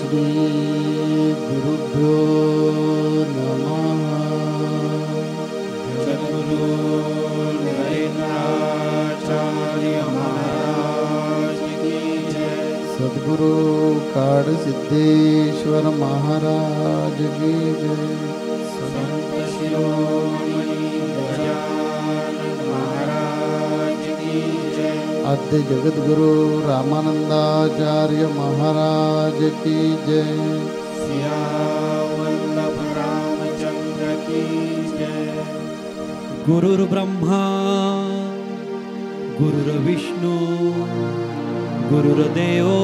श्री गुरुभ्यो नमः। जगद्गुरु नरेंद्राचार्य महाराज की जय। सद्गुरु काड़ सिद्धेश्वर महाराज की जय। संत शिरोमणि गजानन महाराज की जय। आद्य जगद्गुरु रामानंदाचार्य महाराज की जय। सियावल्लभ रामचंद्र की जय। गुरुर्ब्रह्मा गुरुर्विष्णु गुरुर्देवो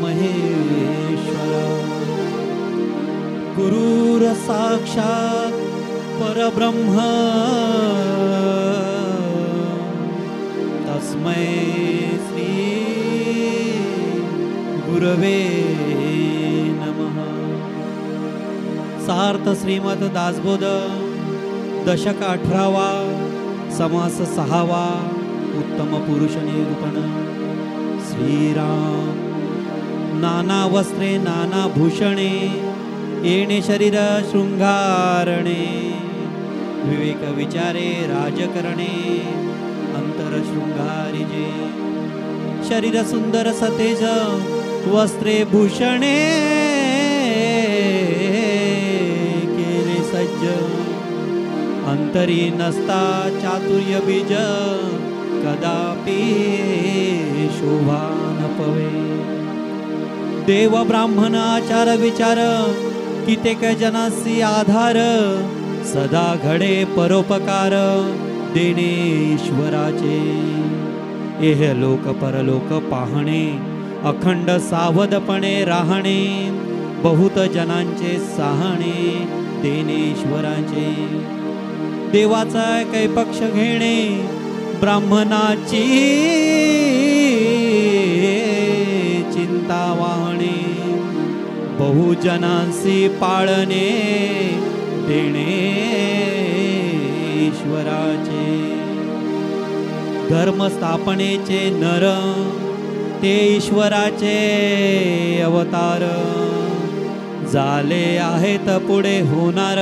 महेश्वरा गुरुर्साक्षात् परब्रह्म तस्मै श्री गुरवे नमः। सार्थ श्रीमद दासबोध दशक 18वा समास 6वा उत्तम पुरुष निरूपण। श्रीराम नाना वस्त्रे नाना भूषणे येणे शरीर शृंगारणे विवेक विचारे राजकरणे अंतर शृंगारिजे शरीर सुंदर सतेज वस्त्रे भूषणे केले सज्ज अंतरी नसता चातुर्य बीज कदापि शोभा न पवे। देव ब्राह्मण आचार विचार कितेक जनासी आधार सदा घडे परोपकार देणे ईश्वराचे। एह लोक परलोक पाहणे अखंड सावधपणे राहणे बहुत जनांचे सहाणे देणे ईश्वराचे। देवाचा कै पक्ष घेणे ब्राह्मणाची चिंता वाहणे बहुजनांसी पाळणे देणे ईश्वराचे। धर्म स्थापनेचे नर ते ईश्वराचे अवतार झाले आहेत पुढे होणार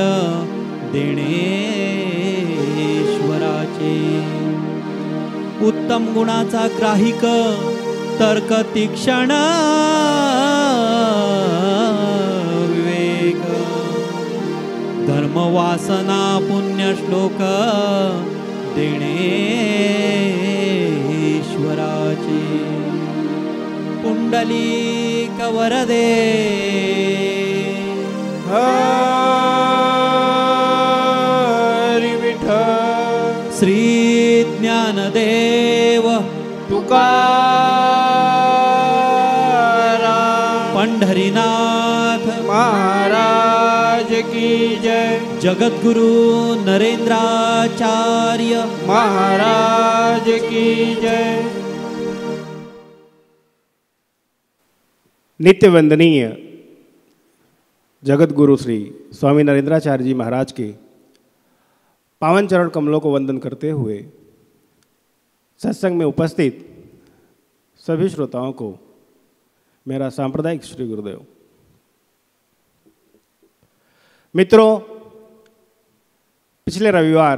देणे ईश्वराचे। उत्तम गुणाचा ग्राहिक तर्क तीक्षण विवेक धर्म वासना पुण्य श्लोक देणे ईश्वराचे। पुंडलिक वरदे हरि विठ्ठल। श्री ज्ञानदेव तुकाराम पंढरीनाथ महाराज की जय। जगद्गुरु नरेंद्राचार्य महाराज की जय। नित्य वंदनीय जगतगुरु श्री स्वामी नरेंद्राचार्य जी महाराज के पावन चरण कमलों को वंदन करते हुए सत्संग में उपस्थित सभी श्रोताओं को मेरा सांप्रदायिक श्री गुरुदेव। मित्रों, पिछले रविवार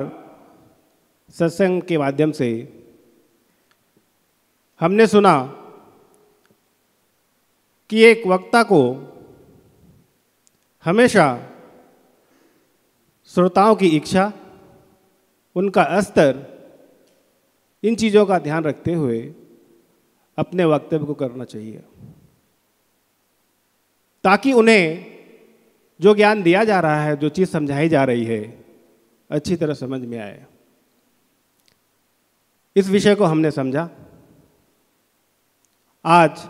सत्संग के माध्यम से हमने सुना कि एक वक्ता को हमेशा श्रोताओं की इच्छा, उनका स्तर, इन चीज़ों का ध्यान रखते हुए अपने वक्तव्य को करना चाहिए ताकि उन्हें जो ज्ञान दिया जा रहा है, जो चीज़ समझाई जा रही है, अच्छी तरह समझ में आए। इस विषय को हमने समझा। आज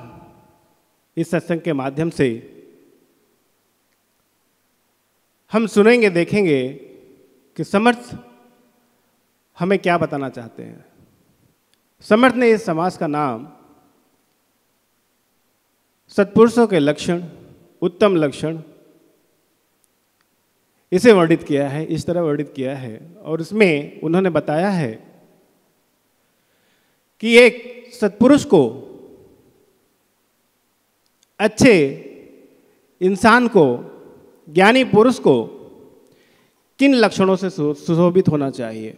इस सत्संग के माध्यम से हम सुनेंगे, देखेंगे कि समर्थ हमें क्या बताना चाहते हैं। समर्थ ने इस समाज का नाम सत्पुरुषों के लक्षण, उत्तम लक्षण, इसे वर्णित किया है, इस तरह वर्णित किया है। और इसमें उन्होंने बताया है कि एक सत्पुरुष को अच्छे इंसान को, ज्ञानी पुरुष को किन लक्षणों से सुशोभित होना चाहिए?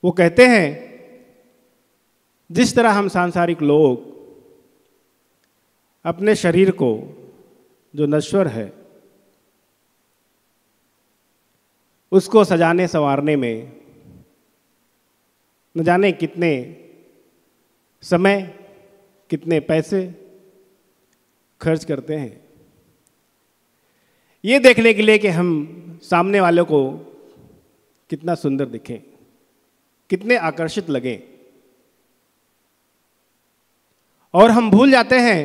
वो कहते हैं जिस तरह हम सांसारिक लोग अपने शरीर को जो नश्वर है उसको सजाने संवारने में न जाने कितने समय, कितने पैसे खर्च करते हैं, ये देखने के लिए कि हम सामने वालों को कितना सुंदर दिखें, कितने आकर्षित लगें। और हम भूल जाते हैं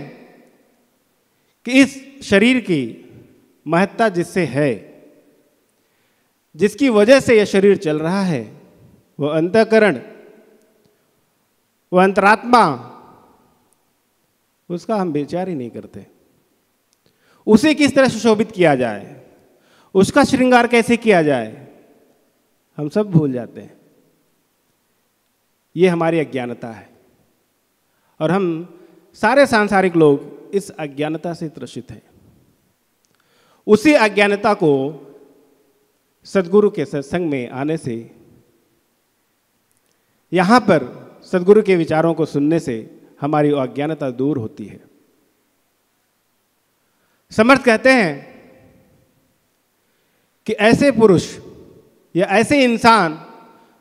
कि इस शरीर की महत्ता जिससे है, जिसकी वजह से यह शरीर चल रहा है, वह अंतःकरण, वह अंतरात्मा, उसका हम विचार ही नहीं करते। उसे किस तरह सुशोभित किया जाए, उसका श्रृंगार कैसे किया जाए, हम सब भूल जाते हैं। ये हमारी अज्ञानता है और हम सारे सांसारिक लोग इस अज्ञानता से त्रसित हैं। उसी अज्ञानता को सद्गुरु के सत्संग में आने से, यहाँ पर सद्गुरु के विचारों को सुनने से हमारी अज्ञानता दूर होती है। समर्थ कहते हैं कि ऐसे पुरुष या ऐसे इंसान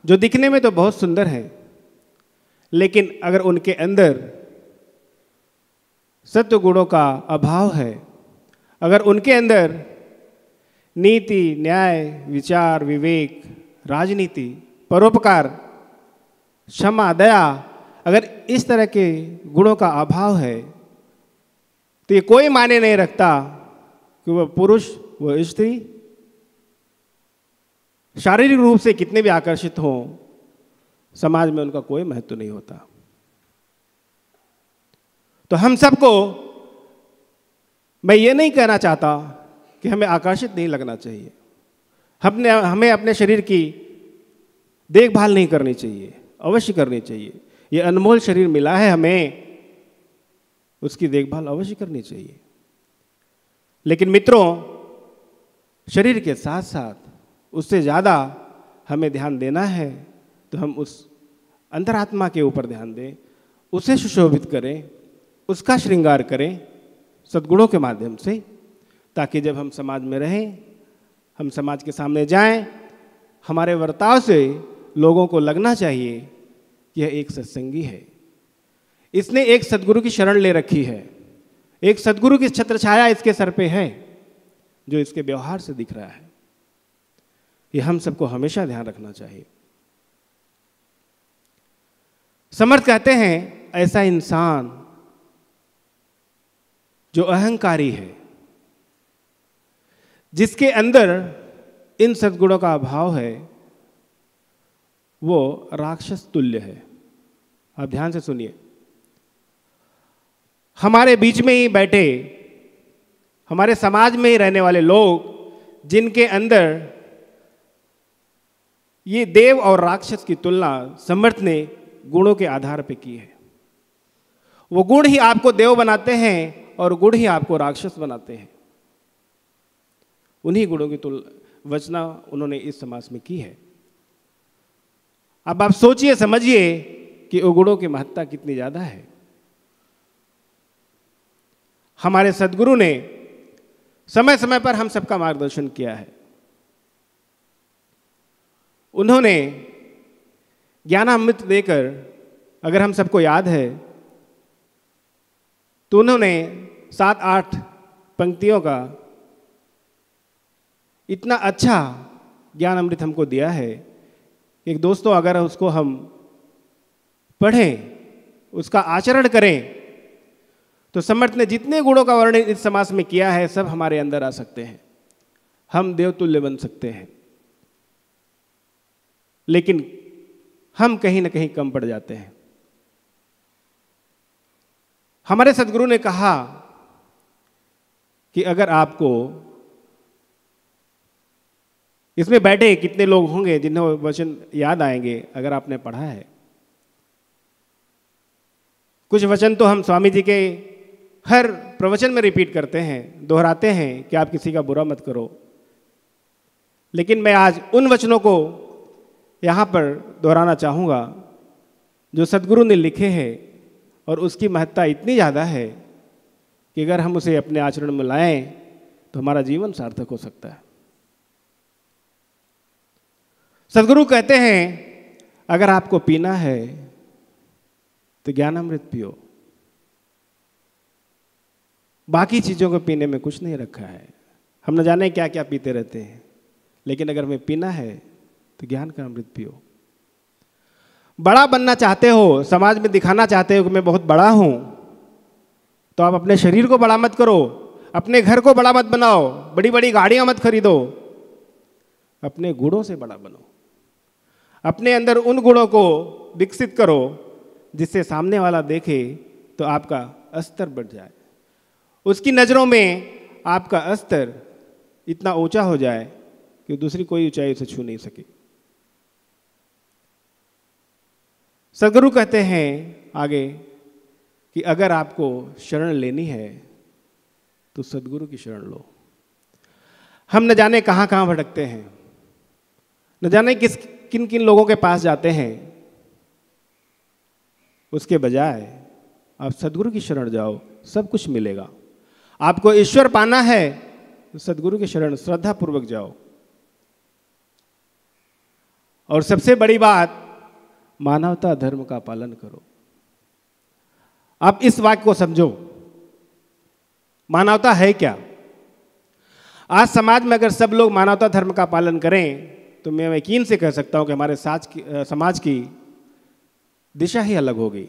जो दिखने में तो बहुत सुंदर हैं, लेकिन अगर उनके अंदर सत्व गुणों का अभाव है, अगर उनके अंदर नीति, न्याय, विचार, विवेक, राजनीति, परोपकार, क्षमा, दया, अगर इस तरह के गुणों का अभाव है तो ये कोई मायने नहीं रखता कि वह पुरुष, वह स्त्री शारीरिक रूप से कितने भी आकर्षित हों, समाज में उनका कोई महत्व नहीं होता। तो हम सबको, मैं ये नहीं कहना चाहता कि हमें आकर्षित नहीं लगना चाहिए, हमें अपने शरीर की देखभाल नहीं करनी चाहिए, अवश्य करनी चाहिए। ये अनमोल शरीर मिला है हमें, उसकी देखभाल अवश्य करनी चाहिए। लेकिन मित्रों, शरीर के साथ साथ उससे ज़्यादा हमें ध्यान देना है तो हम उस अंतरात्मा के ऊपर ध्यान दें, उसे सुशोभित करें, उसका श्रृंगार करें सद्गुणों के माध्यम से, ताकि जब हम समाज में रहें, हम समाज के सामने जाएं, हमारे वर्ताव से लोगों को लगना चाहिए कि यह एक सत्संगी है, इसने एक सद्गुरु की शरण ले रखी है, एक सद्गुरु की छत्र छाया इसके सर पे है, जो इसके व्यवहार से दिख रहा है। ये हम सबको हमेशा ध्यान रखना चाहिए। समर्थ कहते हैं ऐसा इंसान जो अहंकारी है, जिसके अंदर इन सद्गुणों का अभाव है, वो राक्षस तुल्य है। आप ध्यान से सुनिए, हमारे बीच में ही बैठे, हमारे समाज में ही रहने वाले लोग जिनके अंदर ये देव और राक्षस की तुलना समर्थ ने गुणों के आधार पर की है, वो गुण ही आपको देव बनाते हैं और गुण ही आपको राक्षस बनाते हैं। उन्हीं गुणों की वचना उन्होंने इस समाज में की है। अब आप सोचिए, समझिए कि वो गुणों की महत्ता कितनी ज्यादा है। हमारे सद्गुरु ने समय समय पर हम सबका मार्गदर्शन किया है। उन्होंने ज्ञानामृत देकर, अगर हम सबको याद है, तो उन्होंने 7-8 पंक्तियों का इतना अच्छा ज्ञान अमृत हमको दिया है कि दोस्तों, अगर उसको हम पढ़ें, उसका आचरण करें, तो समर्थ ने जितने गुणों का वर्णन इस समाज में किया है, सब हमारे अंदर आ सकते हैं, हम देवतुल्य बन सकते हैं। लेकिन हम कहीं ना कहीं कम पड़ जाते हैं। हमारे सद्गुरु ने कहा कि अगर आपको, इसमें बैठे कितने लोग होंगे जिन्हें वचन याद आएंगे अगर आपने पढ़ा है। कुछ वचन तो हम स्वामी जी के हर प्रवचन में रिपीट करते हैं, दोहराते हैं कि आप किसी का बुरा मत करो। लेकिन मैं आज उन वचनों को यहाँ पर दोहराना चाहूँगा जो सद्गुरु ने लिखे हैं, और उसकी महत्ता इतनी ज़्यादा है कि अगर हम उसे अपने आचरण में लाएं तो हमारा जीवन सार्थक हो सकता है। सद्गुरु कहते हैं अगर आपको पीना है तो ज्ञानामृत पियो, बाकी चीज़ों को पीने में कुछ नहीं रखा है। हम न जाने क्या क्या पीते रहते हैं, लेकिन अगर हमें पीना है तो ज्ञान का अमृत पियो। बड़ा बनना चाहते हो, समाज में दिखाना चाहते हो कि मैं बहुत बड़ा हूं, तो आप अपने शरीर को बड़ा मत करो, अपने घर को बड़ा मत बनाओ, बड़ी बड़ी गाड़ियां मत खरीदो, अपने गुणों से बड़ा बनो। अपने अंदर उन गुणों को विकसित करो जिससे सामने वाला देखे तो आपका स्तर बढ़ जाए, उसकी नज़रों में आपका स्तर इतना ऊंचा हो जाए कि दूसरी कोई ऊंचाई उसे छू नहीं सके। सद्गुरु कहते हैं आगे कि अगर आपको शरण लेनी है तो सद्गुरु की शरण लो। हम न जाने कहाँ कहाँ भटकते हैं, न जाने किन किन लोगों के पास जाते हैं। उसके बजाय आप सद्गुरु की शरण जाओ, सब कुछ मिलेगा। आपको ईश्वर पाना है तो सद्गुरु की शरण श्रद्धापूर्वक जाओ। और सबसे बड़ी बात, मानवता धर्म का पालन करो। आप इस वाक्य को समझो, मानवता है क्या? आज समाज में अगर सब लोग मानवता धर्म का पालन करें तो मैं यकीन से कह सकता हूं कि हमारे समाज की दिशा ही अलग होगी।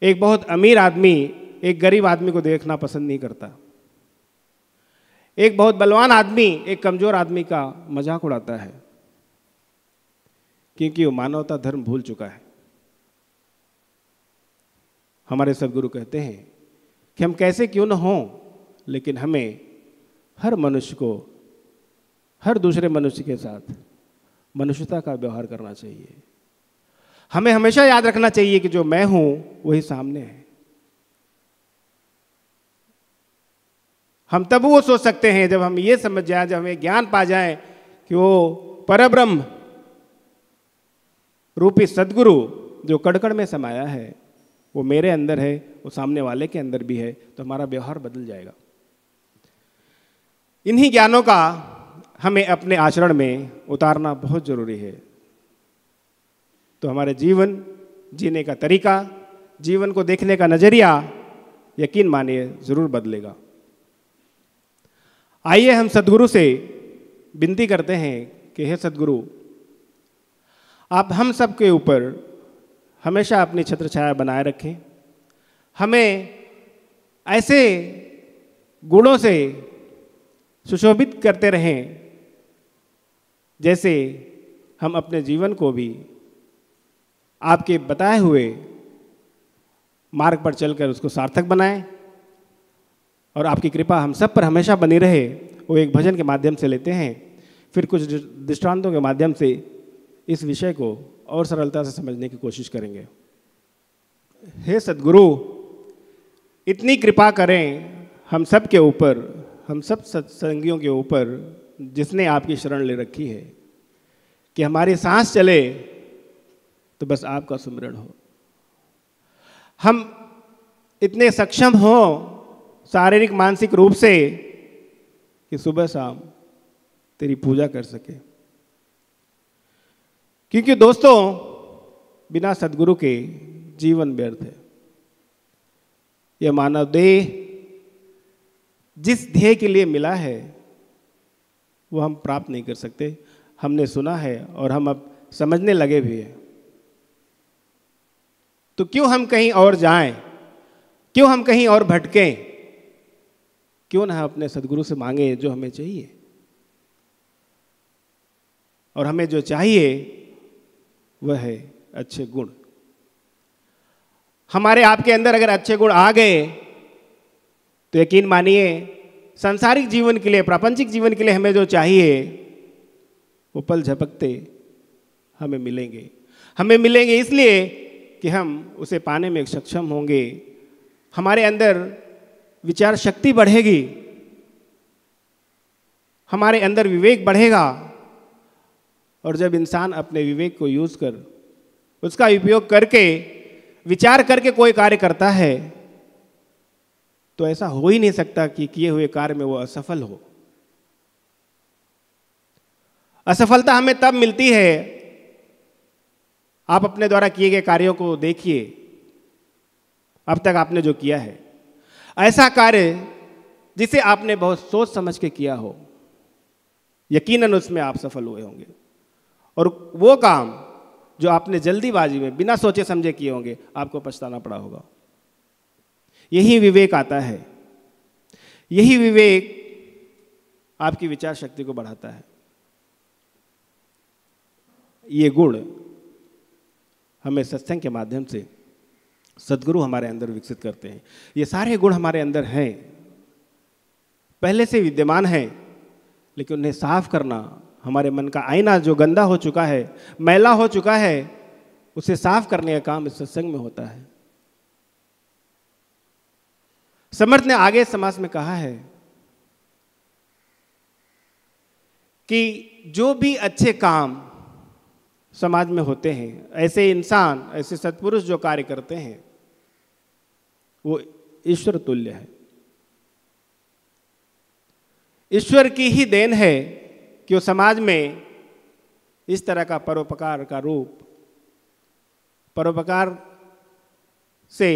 एक बहुत अमीर आदमी एक गरीब आदमी को देखना पसंद नहीं करता। एक बहुत बलवान आदमी एक कमजोर आदमी का मजाक उड़ाता है, क्योंकि वो मानवता धर्म भूल चुका है। हमारे सद्गुरु कहते हैं कि हम कैसे क्यों न हों, लेकिन हमें हर मनुष्य को, हर दूसरे मनुष्य के साथ मनुष्यता का व्यवहार करना चाहिए। हमें हमेशा याद रखना चाहिए कि जो मैं हूं वही सामने है। हम तब वो सोच सकते हैं जब हम ये समझ जाएं, जब हमें ज्ञान पा जाएं कि वो परब्रह्म रूपी सद्गुरु जो कड़कड़ में समाया है वो मेरे अंदर है, वो सामने वाले के अंदर भी है, तो हमारा व्यवहार बदल जाएगा। इन्हीं ज्ञानों का हमें अपने आचरण में उतारना बहुत जरूरी है, तो हमारे जीवन जीने का तरीका, जीवन को देखने का नजरिया यकीन मानिए जरूर बदलेगा। आइए हम सद्गुरु से विनती करते हैं कि हे सद्गुरु, आप हम सब के ऊपर हमेशा अपनी छत्र छाया बनाए रखें। हमें ऐसे गुणों से सुशोभित करते रहें जैसे हम अपने जीवन को भी आपके बताए हुए मार्ग पर चलकर उसको सार्थक बनाएं, और आपकी कृपा हम सब पर हमेशा बनी रहे। वो एक भजन के माध्यम से लेते हैं, फिर कुछ दृष्टांतों के माध्यम से इस विषय को और सरलता से समझने की कोशिश करेंगे। हे सद्गुरु, इतनी कृपा करें हम सब के ऊपर, हम सब सत्संगियों के ऊपर जिसने आपकी शरण ले रखी है, कि हमारी सांस चले तो बस आपका सुमिरन हो। हम इतने सक्षम हो शारीरिक मानसिक रूप से कि सुबह शाम तेरी पूजा कर सके, क्योंकि दोस्तों बिना सद्गुरु के जीवन व्यर्थ है। यह मानव देह जिस ध्येय के लिए मिला है वो हम प्राप्त नहीं कर सकते। हमने सुना है और हम अब समझने लगे भी हैं, तो क्यों हम कहीं और जाएं, क्यों हम कहीं और भटकें, क्यों ना अपने सद्गुरु से मांगे जो हमें चाहिए। और हमें जो चाहिए वह है अच्छे गुण। हमारे आपके अंदर अगर अच्छे गुण आ गए तो यकीन मानिए सांसारिक जीवन के लिए, प्रापंचिक जीवन के लिए हमें जो चाहिए वो पल झपकते हमें मिलेंगे। हमें मिलेंगे इसलिए कि हम उसे पाने में सक्षम होंगे। हमारे अंदर विचार शक्ति बढ़ेगी, हमारे अंदर विवेक बढ़ेगा। और जब इंसान अपने विवेक को यूज कर उसका उपयोग करके विचार करके कोई कार्य करता है तो ऐसा हो ही नहीं सकता कि किए हुए कार्य में वो असफल हो। असफलता हमें तब मिलती है, आप अपने द्वारा किए गए कार्यों को देखिए, अब तक आपने जो किया है, ऐसा कार्य जिसे आपने बहुत सोच समझ के किया हो, यकीनन उसमें आप सफल हुए होंगे। और वो काम जो आपने जल्दीबाजी में बिना सोचे समझे किए होंगे, आपको पछताना पड़ा होगा। यही विवेक आता है, यही विवेक आपकी विचार शक्ति को बढ़ाता है। ये गुण हमें सत्संग के माध्यम से सद्गुरु हमारे अंदर विकसित करते हैं। ये सारे गुण हमारे अंदर हैं, पहले से विद्यमान हैं, लेकिन उन्हें साफ करना, हमारे मन का आईना जो गंदा हो चुका है, मैला हो चुका है, उसे साफ करने का काम इस सत्संग में होता है। समर्थ ने आगे समास में कहा है कि जो भी अच्छे काम समाज में होते हैं, ऐसे इंसान, ऐसे सत्पुरुष जो कार्य करते हैं, वो ईश्वर तुल्य है। ईश्वर की ही देन है कि वो समाज में इस तरह का परोपकार का रूप, परोपकार से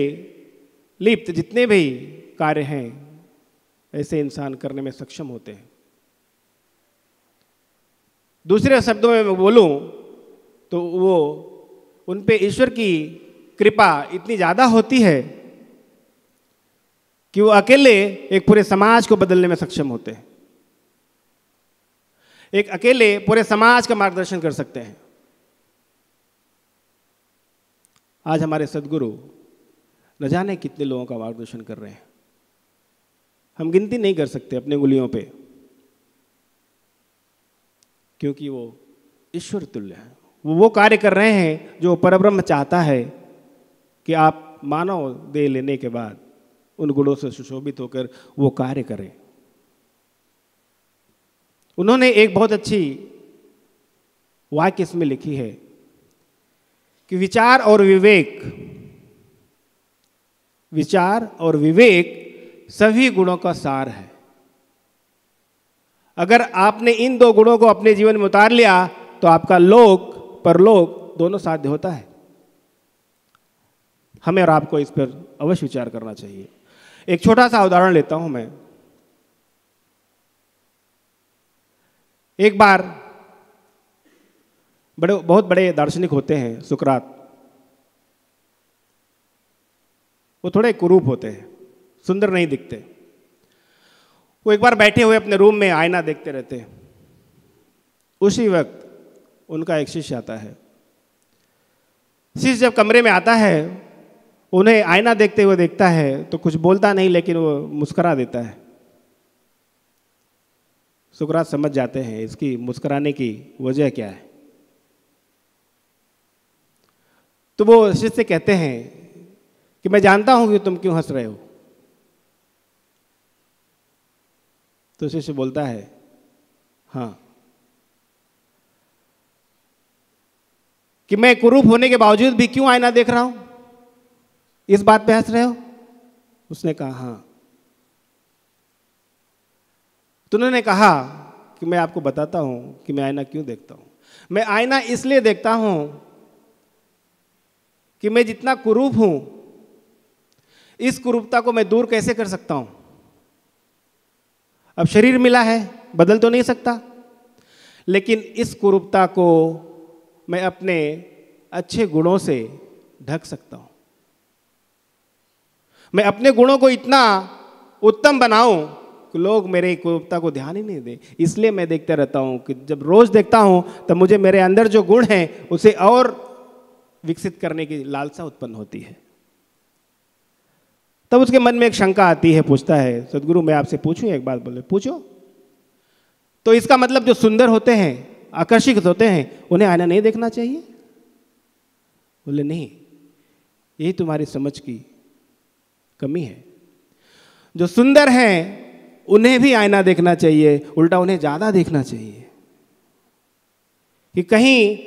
लिप्त जितने भी कार्य हैं, ऐसे इंसान करने में सक्षम होते हैं। दूसरे शब्दों में मैं बोलूं तो वो उन पे ईश्वर की कृपा इतनी ज़्यादा होती है कि वो अकेले एक पूरे समाज को बदलने में सक्षम होते हैं, एक अकेले पूरे समाज का मार्गदर्शन कर सकते हैं। आज हमारे सद्गुरु न जाने कितने लोगों का मार्गदर्शन कर रहे हैं, हम गिनती नहीं कर सकते अपने उंगलियों पे, क्योंकि वो ईश्वर तुल्य है। वो कार्य कर रहे हैं जो परब्रह्म चाहता है कि आप मानव देह लेने के बाद उन गुणों से सुशोभित होकर वो कार्य करें। उन्होंने एक बहुत अच्छी वाक्य इसमें लिखी है कि विचार और विवेक सभी गुणों का सार है। अगर आपने इन दो गुणों को अपने जीवन में उतार लिया तो आपका लोक परलोक दोनों साध्य होता है। हमें और आपको इस पर अवश्य विचार करना चाहिए। एक छोटा सा उदाहरण लेता हूं मैं। एक बार बहुत बड़े दार्शनिक होते हैं सुकरात, वो थोड़े कुरूप होते हैं, सुंदर नहीं दिखते। वो एक बार बैठे हुए अपने रूम में आईना देखते रहते हैं। उसी वक्त उनका एक शिष्य आता है। शिष्य जब कमरे में आता है, उन्हें आईना देखते हुए देखता है तो कुछ बोलता नहीं, लेकिन वो मुस्कुरा देता है। सुकरात समझ जाते हैं इसकी मुस्कुराने की वजह क्या है। तो वो शिष्य से कहते हैं कि मैं जानता हूं कि तुम क्यों हंस रहे हो। तो शिष्य बोलता है, हाँ, कि मैं कुरूप होने के बावजूद भी क्यों आईना देख रहा हूं, इस बात पे हंस रहे हो। उसने कहा हाँ। तो उन्होंने कहा कि मैं आपको बताता हूं कि मैं आईना क्यों देखता हूं। मैं आईना इसलिए देखता हूं कि मैं जितना कुरूप हूं, इस कुरूपता को मैं दूर कैसे कर सकता हूं। अब शरीर मिला है, बदल तो नहीं सकता, लेकिन इस कुरूपता को मैं अपने अच्छे गुणों से ढक सकता हूं। मैं अपने गुणों को इतना उत्तम बनाऊं कि लोग मेरे कुरूपता को ध्यान ही नहीं दें। इसलिए मैं देखते रहता हूं कि जब रोज देखता हूं तब मुझे मेरे अंदर जो गुण हैं उसे और विकसित करने की लालसा उत्पन्न होती है। तब उसके मन में एक शंका आती है, पूछता है, सद्गुरु मैं आपसे पूछूं एक बात। बोले पूछो। तो इसका मतलब जो सुंदर होते हैं, आकर्षित होते हैं, उन्हें आईना नहीं देखना चाहिए। बोले नहीं, यही तुम्हारी समझ की कमी है। जो सुंदर हैं उन्हें भी आईना देखना चाहिए, उल्टा उन्हें ज़्यादा देखना चाहिए कि कहीं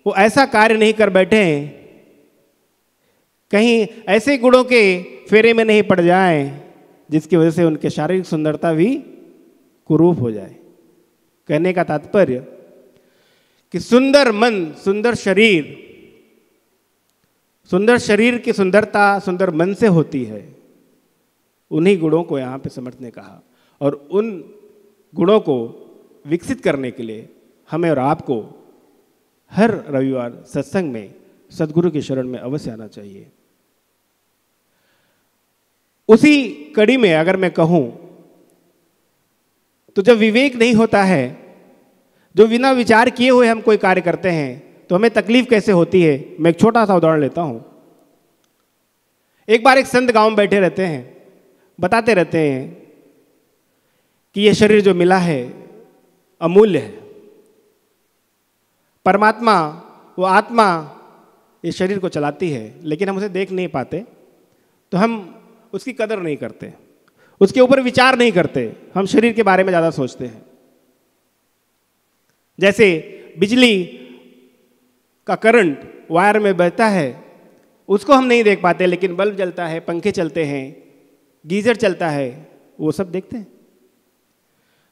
वो ऐसा कार्य नहीं कर बैठे, कहीं ऐसे गुणों के फेरे में नहीं पड़ जाएं जिसकी वजह से उनके शारीरिक सुंदरता भी कुरूप हो जाए। कहने का तात्पर्य कि सुंदर मन, सुंदर शरीर की सुंदरता सुंदर मन से होती है। उन्हीं गुणों को यहाँ पे समर्थ ने कहा, और उन गुणों को विकसित करने के लिए हमें और आपको हर रविवार सत्संग में सद्गुरु की शरण में अवश्य आना चाहिए। उसी कड़ी में अगर मैं कहूँ तो जब विवेक नहीं होता है, जो बिना विचार किए हुए हम कोई कार्य करते हैं, तो हमें तकलीफ कैसे होती है। मैं एक छोटा सा उदाहरण लेता हूँ। एक बार एक संत गांव में बैठे रहते हैं, बताते रहते हैं कि ये शरीर जो मिला है अमूल्य है। परमात्मा, वो आत्मा इस शरीर को चलाती है, लेकिन हम उसे देख नहीं पाते, तो हम उसकी कदर नहीं करते, उसके ऊपर विचार नहीं करते, हम शरीर के बारे में ज़्यादा सोचते हैं। जैसे बिजली का करंट वायर में बहता है, उसको हम नहीं देख पाते, लेकिन बल्ब जलता है, पंखे चलते हैं, गीजर चलता है, वो सब देखते हैं।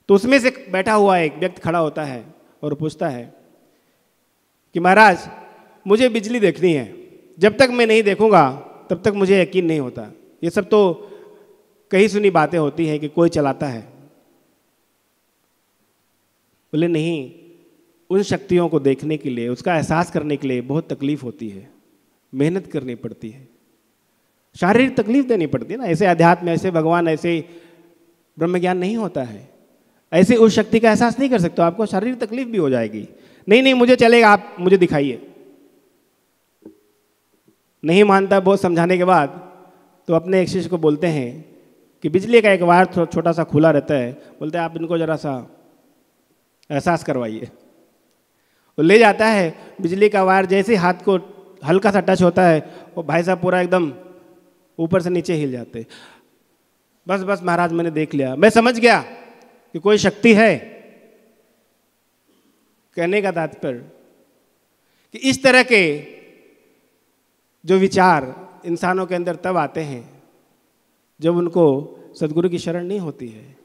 तो उसमें से बैठा हुआ एक व्यक्ति खड़ा होता है और पूछता है कि महाराज, मुझे बिजली देखनी है, जब तक मैं नहीं देखूंगा तब तक मुझे यकीन नहीं होता। ये सब तो कहीं सुनी बातें होती हैं कि कोई चलाता है। बोले नहीं, उन शक्तियों को देखने के लिए, उसका एहसास करने के लिए बहुत तकलीफ होती है, मेहनत करनी पड़ती है, शारीरिक तकलीफ देनी पड़ती है ना। ऐसे अध्यात्म, ऐसे भगवान, ऐसे ब्रह्म ज्ञान नहीं होता है, ऐसे उस शक्ति का एहसास नहीं कर सकते, आपको शारीरिक तकलीफ भी हो जाएगी। नहीं नहीं मुझे चलेगा, आप मुझे दिखाइए। नहीं मानता, बहुत समझाने के बाद तो अपने एक शिष्य को बोलते हैं कि बिजली का एक वायर छोटा सा खुला रहता है, बोलते हैं आप इनको जरा सा एहसास करवाइए। वो ले जाता है, बिजली का वायर जैसे हाथ को हल्का सा टच होता है, वो भाई साहब पूरा एकदम ऊपर से नीचे हिल जाते। बस बस महाराज, मैंने देख लिया, मैं समझ गया कि कोई शक्ति है। कहने का तात्पर्य कि इस तरह के जो विचार इंसानों के अंदर तब आते हैं जब उनको सद्गुरु की शरण नहीं होती है।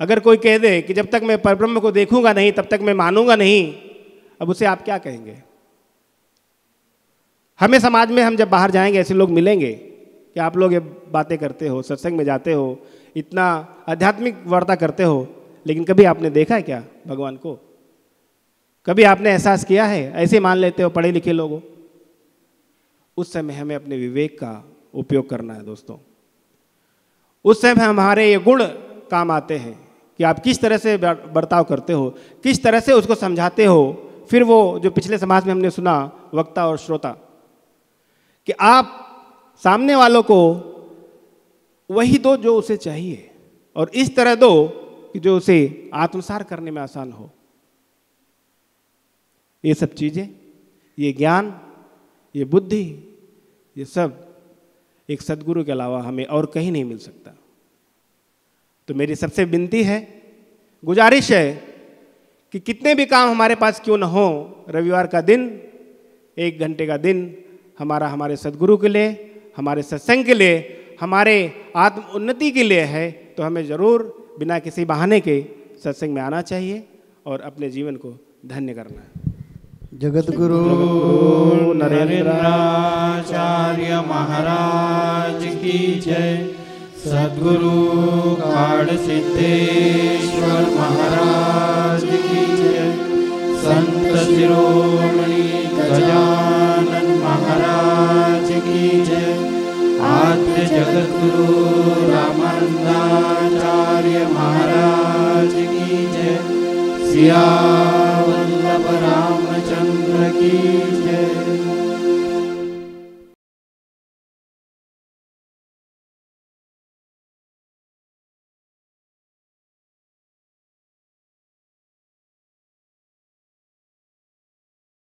अगर कोई कह दे कि जब तक मैं परब्रह्म को देखूंगा नहीं तब तक मैं मानूंगा नहीं, अब उसे आप क्या कहेंगे? हमें समाज में हम जब बाहर जाएंगे ऐसे लोग मिलेंगे कि आप लोग ये बातें करते हो, सत्संग में जाते हो, इतना आध्यात्मिक वार्ता करते हो, लेकिन कभी आपने देखा है क्या भगवान को? कभी आपने एहसास किया है? ऐसे मान लेते हो पढ़े लिखे लोगों। उस समय हमें अपने विवेक का उपयोग करना है दोस्तों। उस समय हमारे ये गुण काम आते हैं कि आप किस तरह से बर्ताव करते हो, किस तरह से उसको समझाते हो। फिर वो जो पिछले समाज में हमने सुना, वक्ता और श्रोता, कि आप सामने वालों को वही दो जो उसे चाहिए, और इस तरह दो कि जो उसे आत्मसार करने में आसान हो। ये सब चीज़ें, ये ज्ञान, ये बुद्धि, ये सब एक सद्गुरु के अलावा हमें और कहीं नहीं मिल सकता। तो मेरी सबसे विनती है, गुजारिश है कि कितने भी काम हमारे पास क्यों न हो, रविवार का दिन, 1 घंटे का दिन हमारे सद्गुरु के लिए, हमारे सत्संग के लिए, हमारे आत्म उन्नति के लिए है। तो हमें ज़रूर बिना किसी बहाने के सत्संग में आना चाहिए और अपने जीवन को धन्य करना है। जगत गुरु नरेंद्राचार्य महाराज की जय। सद्गुरु काड़ सिद्धेश्वर महाराज की जय। संत शिरोमणि गजानन महाराज की जय। आद्य जगत गुरु रामानंदाचार्य महाराज की जय। सिया